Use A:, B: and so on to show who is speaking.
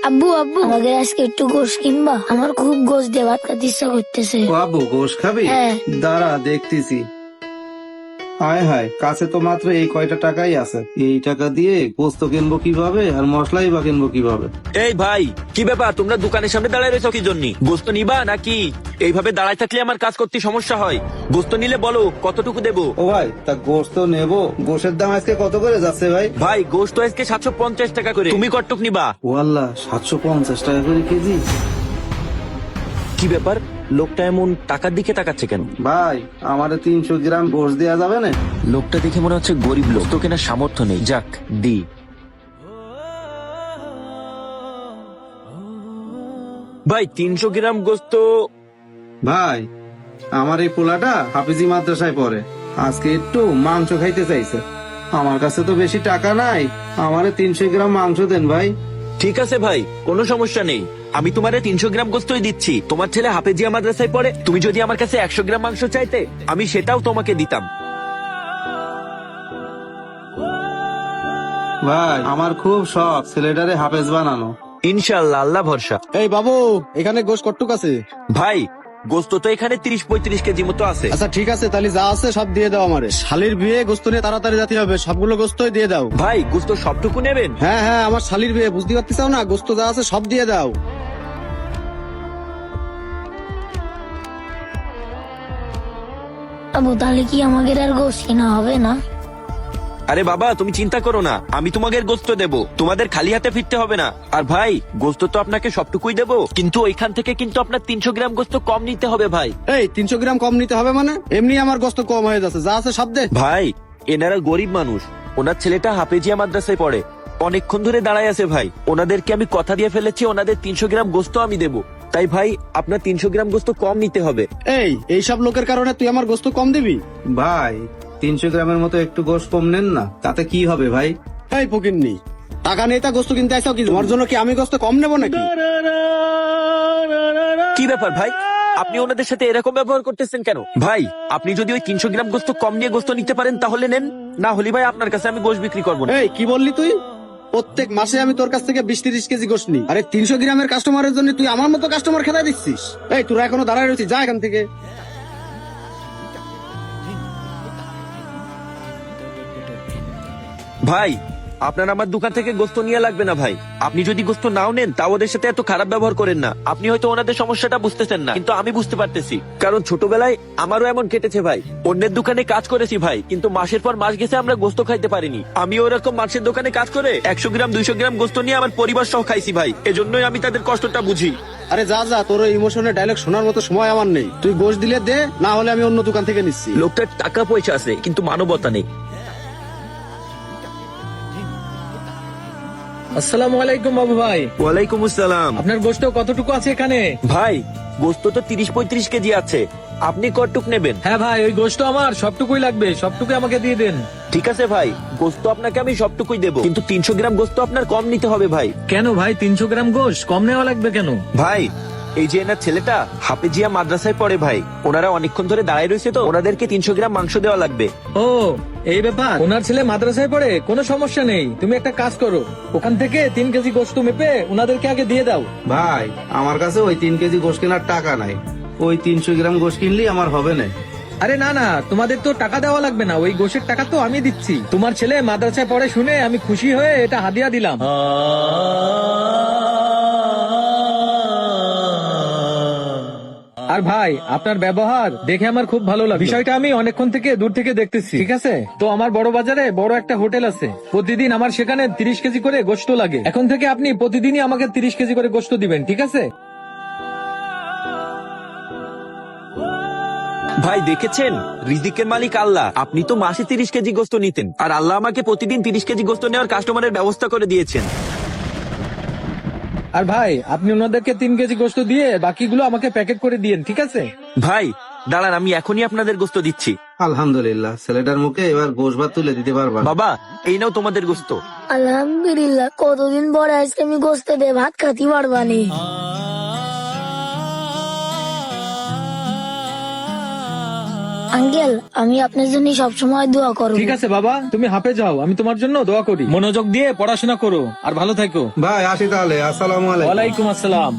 A: আব্বু আব্বু আমাদের আজকে একটু গোশ কিনবা, আমার খুব গোশ দিয়ে ভাত খেতে ইচ্ছা করতেছে।
B: ও আব্বু গোশ খাবি?
A: হ্যাঁ।
B: দাঁড়া দেখতেছি। হায় হায়, কাছে তো মাত্র এই কয়টা টাকাই আছে। এই টাকা দিয়ে পোস্ত কিনবো কিভাবে আর মশলাই বা কিনবো কিভাবে?
C: এই ভাই, কি ব্যাপার? তোমরা দোকানের সামনে দাঁড়ায় রয়েছো কি জন্য? গোস্ত নিবা নাকি? এইভাবে দাঁড়ায় থাকলে আমার কাজ করতে সমস্যা হয়। গোস্ত নিলে বলো কতটুকু দেবো?
B: ও ভাই, তা গোস্ত নেবো। গোশের দাম আজকে কত করে যাচ্ছে ভাই?
C: ভাই গোস্ত আজকে 750 টাকা করে। তুমি কতটুক নিবা?
B: ও আল্লাহ, 750 টাকা করে কেজি?
C: কি ব্যাপার, লোকটা এমন টাকার দিকে তাকাচ্ছে কেন?
B: ভাই, আমারে 300 গ্রাম গোশ দেওয়া যাবে না?
C: লোকটা দেখে মনে হচ্ছে গরিব লোক, তো কেনার সামর্থ্য নেই। যাক দি। ভাই 300 গ্রাম গোস্ত।
B: ভাই, আমার এই পোলাটা হাফিজি মাদ্রাসায় পড়ে, আজকে একটু মাংস খাইতে চাইছে। আমার কাছে তো বেশি টাকা নাই, আমারে 300 গ্রাম মাংস দেন ভাই।
C: ঠিক আছে ভাই, কোনো সমস্যা নেই। আমি তোমারে 300 গ্রাম গোস্তই দিচ্ছি। তোমার ছেলে হাফেজিয়া মাদ্রাসায় পড়ে, তুমি যদি আমার কাছে 100 গ্রাম মাংস চাইতে আমি সেটাও তোমাকে দিতাম।
B: ভাই, আমার খুব শখ ছেলেটারে হাফেজ বানানো।
C: ইনশাআল্লাহ, আল্লাহ ভরসা।
D: এই বাবু, এখানে গোশ কটুক আছে?
C: ভাই গোস্ত তো এখানে 30-35 কেজি মতো আছে।
D: আচ্ছা ঠিক আছে, তাহলে যা আছে সব দিয়ে দাও আমারে। শালির বিয়ে, গোস্ত নিয়ে তাড়াতাড়ি যেতে হবে, সবগুলো গোস্তই দিয়ে দাও।
C: ভাই গোস্ত সবটুকু নেবেন?
D: হ্যাঁ হ্যাঁ, আমার শালির বিয়ে, বুঝতে পারতেছ না? গোস্ত যা আছে সব দিয়ে দাও।
A: আব্বু তাহলে কি আমাদের আর গোশ কিনা হবে না?
C: আরে বাবা, তুমি চিন্তা করো না, আমি তোমাদের গোস্ত দেব, তোমাদের খালি হাতে ফিরতে হবে না। আর ভাই গোস্ত তো আপনাকে সবটুকুই দেবো, কিন্তু ওইখান থেকে কিন্তু আপনার 300 গ্রাম গোস্ত কম নিতে হবে ভাই।
D: এই 300 গ্রাম কম নিতে হবে মানে? এমনি আমার গোস্ত কম হয়ে যাচ্ছে, যা আছে সব দে।
C: ভাই এনারা গরিব মানুষ, ওনার ছেলেটা হাফেজিয়া মাদ্রাসায় পড়ে, অনেকক্ষণ ধরে দাঁড়ায় আছে ভাই। ওনাদেরকে আমি কথা দিয়ে ফেলেছি, ওনাদের 300 গ্রাম গোস্ত আমি দেবো। তাই ভাই আপনার 300 গ্রাম গোস্ত কম নিতে হবে।
D: এইসব লোকের কারণে তুই আমার গোস্ত কম দিবি?
B: ভাই, 300 গ্রামের মতো একটু গোশ কম নেন না, তাতে কি হবে ভাই?
D: এই ফকিন্নি, টাকা নেই তা গোস্ত কিনতে আইসাও কি? তোমার জন্য কি আমি গোস্ত কম নেবো নাকি?
C: কি ব্যাপার ভাই, আপনি ওনাদের সাথে এরকম ব্যবহার করতেছেন কেন? ভাই আপনি যদি ওই 300 গ্রাম গোস্ত কম নিয়ে গোস্ত নিতে পারেন তাহলে নেন, না হলে ভাই আপনার কাছে আমি গোশ বিক্রি করবো না।
D: এই কি বললি তুই? প্রত্যেক মাসে আমি তোর কাছ থেকে 20-30 কেজি গোশ নিই, আরে 300 গ্রামের কাস্টমারের জন্য তুই আমার মতো কাস্টমার খেদাই দিচ্ছিস? এই তোরা এখনো দাঁড়ায় রয়েছিস, যা এখান থেকে।
C: ভাই আপনার আমার দোকান থেকে গোস্ত নিয়ে লাগবে না ভাই। আপনি যদি গোস্ত নাও নেন তা ওদের সাথে এত খারাপ ব্যবহার করেন না। আপনি হয়তো ওনাদের সমস্যাটা বুঝতেছেন না, কিন্তু আমি বুঝতে পারতেছি, কারণ ছোটবেলায় আমারও এমন কেটেছে ভাই। অন্যের দোকানে কাজ করেছি ভাই, কিন্তু মাসের পর মাস গেছে আমরা গোস্ত খাইতে পারিনি। আমি ওরকম মাসের দোকানে কাজ করে 100 গ্রাম 200 গ্রাম গোস্ত নিয়ে আমার পরিবার সহ খাইছি ভাই। এজন্যই আমি তাদের কষ্টটা বুঝি।
D: আরে যা যা, তোর ইমোশনের ডায়লগ শোনার মতো সময় আমার নেই। তুই গোশ দিলে দে, না হলে আমি অন্য দোকান থেকে নিচ্ছি।
C: লোকটার টাকা পয়সা আছে কিন্তু মানবতা নেই।
E: আসসালামু আলাইকুম বাবু ভাই।
C: ওয়ালাইকুম আসসালাম।
E: আপনার গোস্ত কতটুকু আছে এখানে?
C: ভাই গোস্ত তো 30-35 কেজি আছে, আপনি কতটুক নেবেন?
E: হ্যাঁ ভাই, ওই গোস্ত আমার সবটুকুই লাগবে, সবটুকু আমাকে দিয়ে দেন।
C: ঠিক আছে ভাই, গোস্ত আপনাকে আমি সবটুকুই দেবো, কিন্তু 300 গ্রাম গোস্ত আপনার কম নিতে হবে ভাই।
E: কেন ভাই, 300 গ্রাম গোশ কম নেওয়া লাগবে কেন?
C: ভাই এই যে এনার ছেলেটা হাফেজিয়া মাদ্রাসায় পড়ে ভাই, ওনারা অনেকক্ষণ ধরে দাঁড়ায় রয়েছে, তো ওনাদেরকে 300 গ্রাম মাংস দেওয়া লাগবে।
E: ও এই ব্যাপার, ওনার ছেলে মাদ্রাসায় পড়ে, কোনো সমস্যা নেই। তুমি একটা কাজ করো, ওখান থেকে 3 কেজি গোস্ত মেপে ওনাদেরকে আগে দিয়ে দাও।
B: ভাই, আমার কাছে ওই 3 কেজি গোশ কেনার টাকা নাই, ওই 300 গ্রাম গোশ কিনলেই আমার হবে না।
E: আরে না না, তোমাদের তো টাকা দেওয়া লাগবে না, ওই গোশের টাকা তো আমি দিচ্ছি। তোমার ছেলে মাদ্রাসায় পড়ে শুনে আমি খুশি হয়ে এটা হাদিয়া দিলাম। আর ভাই আপনার ব্যবহার দেখে আমার খুব ভালো লাগে, বিষয়টা আমি অনেকক্ষণ থেকে দূর থেকে দেখতেছি। ঠিক আছে, তো আমার বড় বাজারে বড় একটা হোটেল আছে, প্রতিদিন আমার সেখানে 30 কেজি করে গোশত লাগে। এখন থেকে আপনি প্রতিদিনই আমাকে 30 কেজি করে গোশত দিবেন, ঠিক আছে?
C: ভাই দেখেছেন, রিজিকের মালিক আল্লাহ। আপনি তো মাসে 30 কেজি গোস্ত নিতেন, আর আল্লাহ আমাকে প্রতিদিন 30 কেজি গোস্ত নেওয়ার কাস্টমারের ব্যবস্থা করে দিয়েছেন।
E: আর ভাই আপনি ওনাদেরকে 3 কেজি গোশত দিয়ে বাকিগুলো আমাকে প্যাকেট করে দিয়েন, ঠিক আছে?
C: ভাই দাঁড়ান, আমি এখনই আপনাদের গোস্ত দিচ্ছি।
B: আলহামদুলিল্লাহ, ছেলেটার মুখে এবার গোশ ভাত তুলে দিতে পারবা।
C: বাবা এই নাও তোমাদের গোস্ত।
A: আলহামদুলিল্লাহ, কতদিন পরে আজকে আমি গোস্ত দিয়ে ভাত খাতে পারবানি। আঙ্কেল আমি আপনার জন্য সবসময় দোয়া করব।
E: ঠিক আছে বাবা, তুমি হাফে যাও, আমি তোমার জন্য দোয়া করি। মনোযোগ দিয়ে পড়াশোনা করো আর ভালো থাকো।
B: ভাই আসি তাহলে, আসসালামু আলাইকুম।
E: ওয়ালাইকুম আসসালাম।